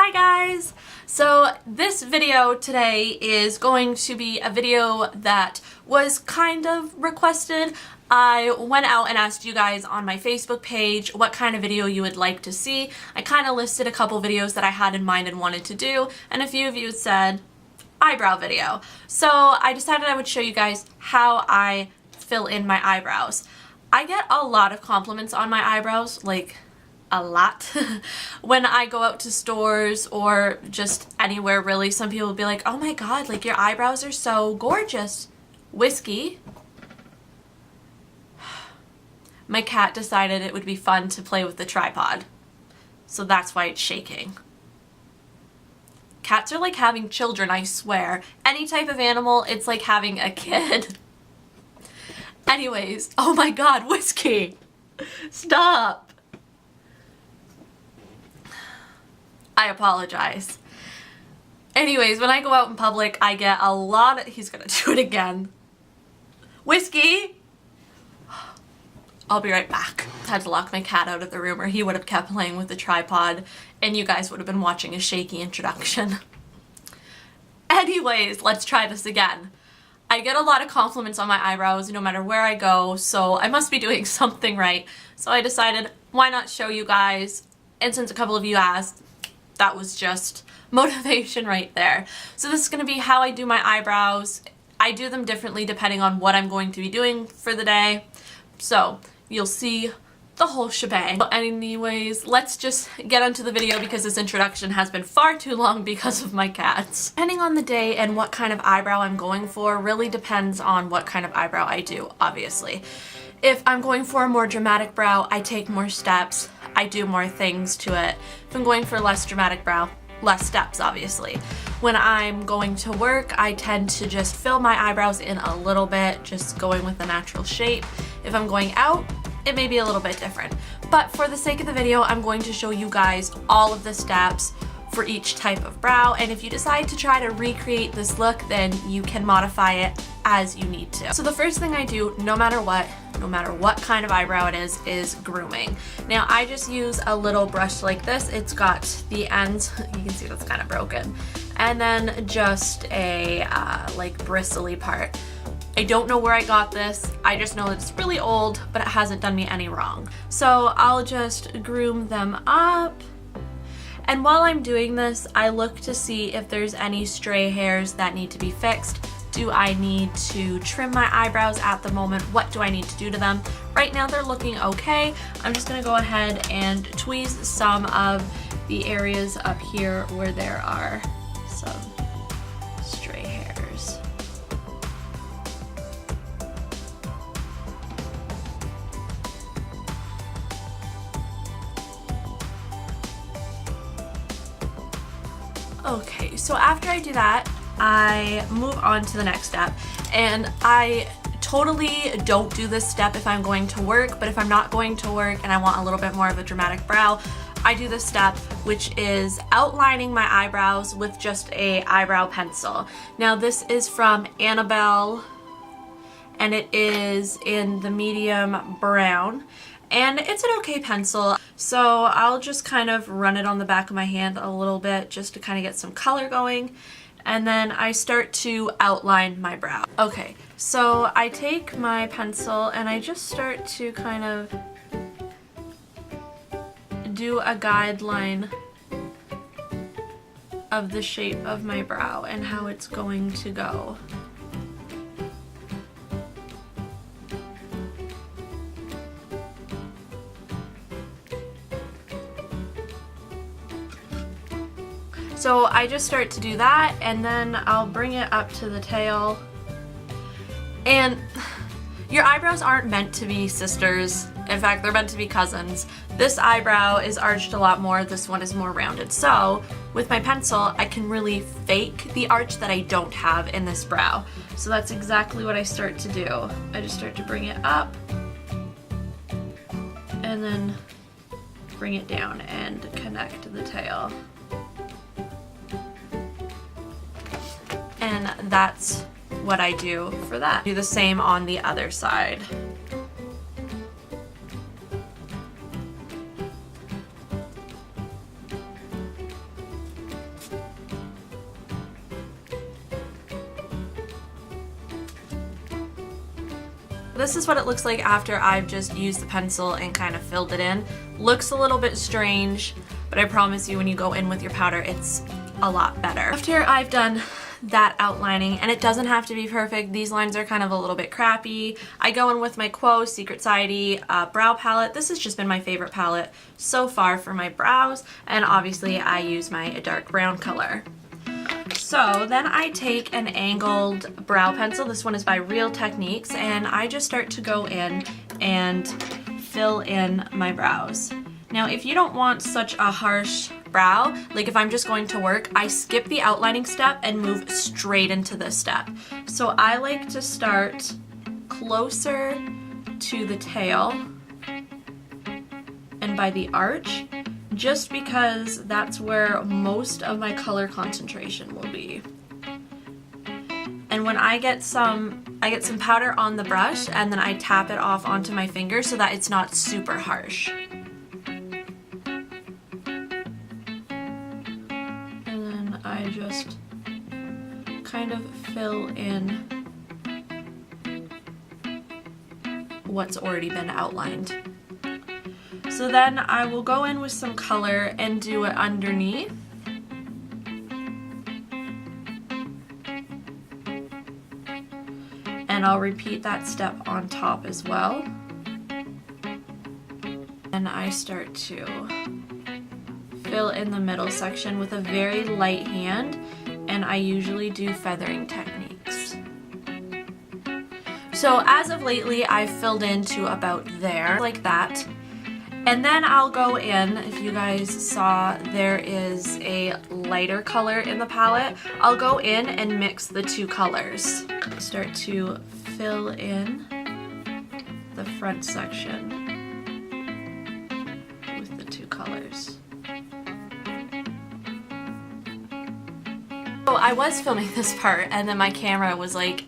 Hi guys! So this video today is going to be a video that was kind of requested. I went out and asked you guys on my Facebook page what kind of video you would like to see. I kind of listed a couple videos that I had in mind and wanted to do, and a few of you said eyebrow video. So I decided I would show you guys how I fill in my eyebrows. I get a lot of compliments on my eyebrows, like a lot. When I go out to stores or just anywhere really, some people will be like, oh my god, like your eyebrows are so gorgeous. Whiskey. My cat decided it would be fun to play with the tripod, so that's why it's shaking. Cats are like having children, I swear. Any type of animal, it's like having a kid. Anyways, oh my god, Whiskey! Stop! I apologize. Anyways, when I go out in public, I get a lot of... He's gonna do it again. Whiskey! I'll be right back. I had to lock my cat out of the room or he would have kept playing with the tripod and you guys would have been watching a shaky introduction. Anyways, let's try this again. I get a lot of compliments on my eyebrows no matter where I go, so I must be doing something right. So I decided, why not show you guys? And since a couple of you asked, that was just motivation right there. So this is going to be how I do my eyebrows. I do them differently depending on what I'm going to be doing for the day. So you'll see the whole shebang. But anyways, let's just get onto the video because this introduction has been far too long because of my cats. Depending on the day and what kind of eyebrow I'm going for really depends on what kind of eyebrow I do, obviously. If I'm going for a more dramatic brow, I take more steps. I do more things to it. If I'm going for a less dramatic brow, less steps, obviously. When I'm going to work, I tend to just fill my eyebrows in a little bit, just going with the natural shape. If I'm going out, it may be a little bit different. But for the sake of the video, I'm going to show you guys all of the steps for each type of brow, and if you decide to try to recreate this look, then you can modify it as you need to. So the first thing I do, no matter what kind of eyebrow it is grooming. Now I just use a little brush like this. It's got the ends, you can see that's kind of broken, and then just a like bristly part. I don't know where I got this. I just know it's really old, but it hasn't done me any wrong. So I'll just groom them up. And while I'm doing this, I look to see if there's any stray hairs that need to be fixed. Do I need to trim my eyebrows at the moment? What do I need to do to them? Right now they're looking okay. I'm just gonna go ahead and tweeze some of the areas up here where there are some stray hairs. Okay, so after I do that, I move on to the next step, and I totally don't do this step if I'm going to work, but if I'm not going to work and I want a little bit more of a dramatic brow, I do this step, which is outlining my eyebrows with just a eyebrow pencil. Now this is from Annabelle, and it is in the medium brown. And it's an okay pencil, so I'll just kind of run it on the back of my hand a little bit just to kind of get some color going, and then I start to outline my brow. Okay, so I take my pencil and I just start to kind of do a guideline of the shape of my brow and how it's going to go. So I just start to do that, and then I'll bring it up to the tail. And your eyebrows aren't meant to be sisters. In fact, they're meant to be cousins. This eyebrow is arched a lot more, this one is more rounded. So with my pencil, I can really fake the arch that I don't have in this brow. So that's exactly what I start to do. I just start to bring it up and then bring it down and connect the tail. And that's what I do for that. Do the same on the other side. This is what it looks like after I've just used the pencil and kind of filled it in. Looks a little bit strange, but I promise you when you go in with your powder, it's a lot better. After I've done that outlining, and it doesn't have to be perfect, these lines are kind of a little bit crappy, I go in with my Quo Secret Society brow palette. This has just been my favorite palette so far for my brows, and obviously I use my dark brown color. So then I take an angled brow pencil, this one is by Real Techniques, and I just start to go in and fill in my brows. Now if you don't want such a harsh brow, like if I'm just going to work, I skip the outlining step and move straight into this step. So I like to start closer to the tail and by the arch, just because that's where most of my color concentration will be. And when I get some powder on the brush, and then I tap it off onto my finger so that it's not super harsh. I just kind of fill in what's already been outlined. So then I will go in with some color and do it underneath. And I'll repeat that step on top as well. And I start to fill in the middle section with a very light hand, and I usually do feathering techniques. So as of lately, I've filled into about there, like that. And then I'll go in, if you guys saw, there is a lighter color in the palette. I'll go in and mix the two colors. Start to fill in the front section with the two colors. So I was filming this part and then my camera was like,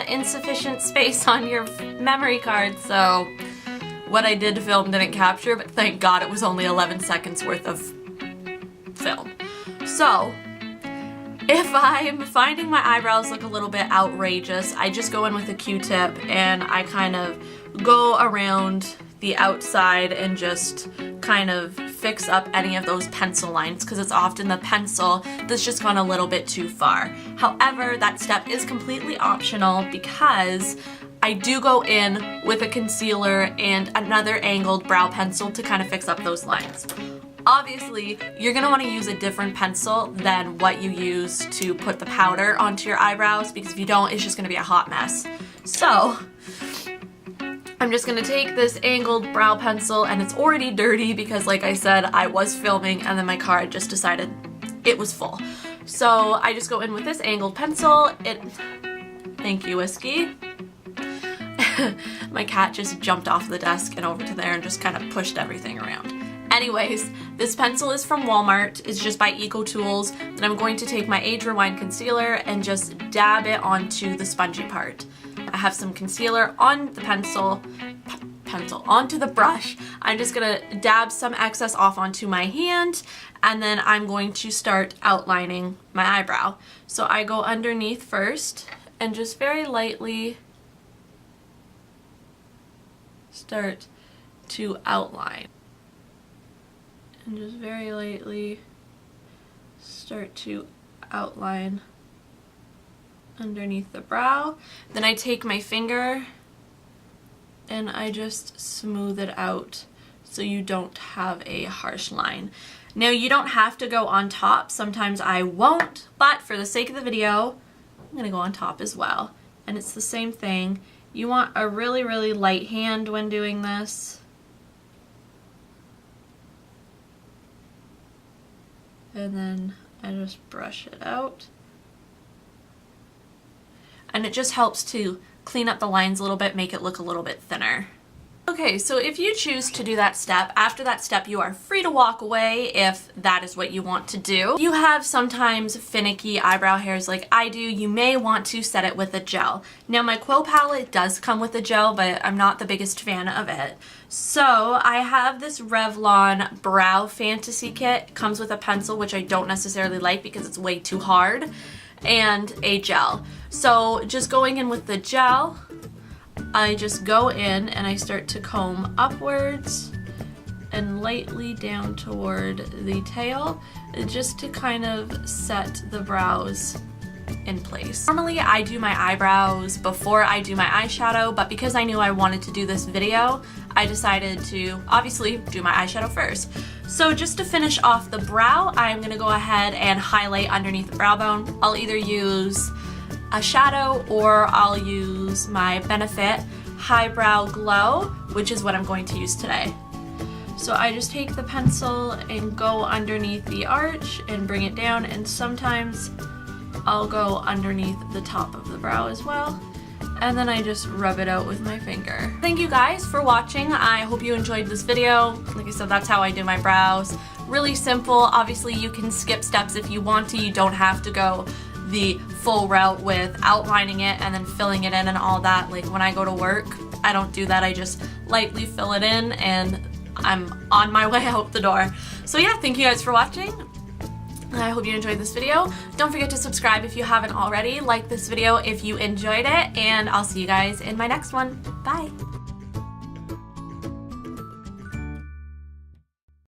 insufficient space on your memory card, so what I did film didn't capture, but thank God it was only 11 seconds worth of film. So if I'm finding my eyebrows look a little bit outrageous, I just go in with a Q-tip and I kind of go around the outside and just kind of fix up any of those pencil lines, because it's often the pencil that's just gone a little bit too far. However, that step is completely optional because I do go in with a concealer and another angled brow pencil to kind of fix up those lines. Obviously, you're going to want to use a different pencil than what you use to put the powder onto your eyebrows, because if you don't, it's just going to be a hot mess. So I'm just going to take this angled brow pencil, and it's already dirty because, like I said, I was filming and then my card just decided it was full. So I just go in with this angled pencil. Thank you, Whiskey. My cat just jumped off the desk and over to there and just kind of pushed everything around. Anyways, this pencil is from Walmart. It's just by Ecotools. And I'm going to take my Age Rewind concealer and just dab it onto the spongy part. I have some concealer on the onto the brush. I'm just gonna dab some excess off onto my hand, and then I'm going to start outlining my eyebrow. So I go underneath first and just very lightly start to outline. And just very lightly start to outline underneath the brow. Then I take my finger and I just smooth it out so you don't have a harsh line. Now you don't have to go on top. Sometimes I won't, but for the sake of the video, I'm gonna go on top as well. And it's the same thing. You want a really, really light hand when doing this. And then I just brush it out. And it just helps to clean up the lines a little bit, make it look a little bit thinner. Okay, so if you choose to do that step, after that step you are free to walk away if that is what you want to do. If you have sometimes finicky eyebrow hairs like I do, you may want to set it with a gel. Now my Quo palette does come with a gel, but I'm not the biggest fan of it. So I have this Revlon Brow Fantasy Kit. It comes with a pencil, which I don't necessarily like because it's way too hard, and a gel. So just going in with the gel, I just go in and I start to comb upwards and lightly down toward the tail, just to kind of set the brows in place. Normally I do my eyebrows before I do my eyeshadow, but because I knew I wanted to do this video, I decided to obviously do my eyeshadow first. So just to finish off the brow, I'm gonna go ahead and highlight underneath the brow bone. I'll either use a shadow or I'll use my Benefit Highbrow Glow, which is what I'm going to use today. So I just take the pencil and go underneath the arch and bring it down, and sometimes I'll go underneath the top of the brow as well, and then I just rub it out with my finger. Thank you guys for watching. I hope you enjoyed this video. Like I said, that's how I do my brows. Really simple. Obviously you can skip steps if you want to. You don't have to go the full route with outlining it and then filling it in and all that. Like when I go to work, I don't do that. I just lightly fill it in and I'm on my way out the door. So yeah, thank you guys for watching. I hope you enjoyed this video. Don't forget to subscribe if you haven't already. Like this video if you enjoyed it, and I'll see you guys in my next one. Bye!